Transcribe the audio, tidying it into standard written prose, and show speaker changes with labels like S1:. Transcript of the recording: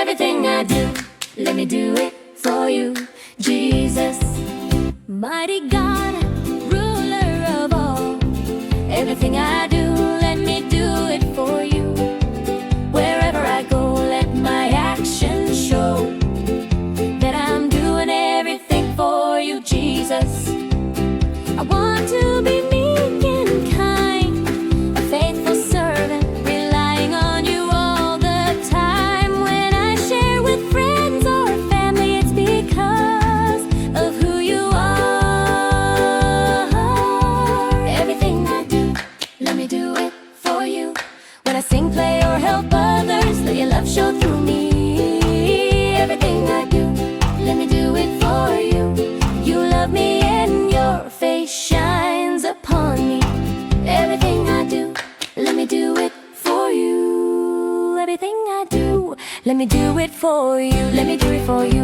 S1: Everything I do, let me do it for you, Jesus. Mighty God, ruler of all, everything I do, let me do it for you. Wherever I go, let my actions show that I'm doing everything for you, Jesus. I want to be meek and kind, a faithful servant, relying on you all the time. When I share with friends or family, it's because of who you are. Everything I do, let me do it for you. When I sing, play, or help others, let your love show through me. Everything I do, let me do it for you. You love me and your face shines upon me. Everything I do, let me do it for you. Everything I do, let me do it for you. Let me do it for you.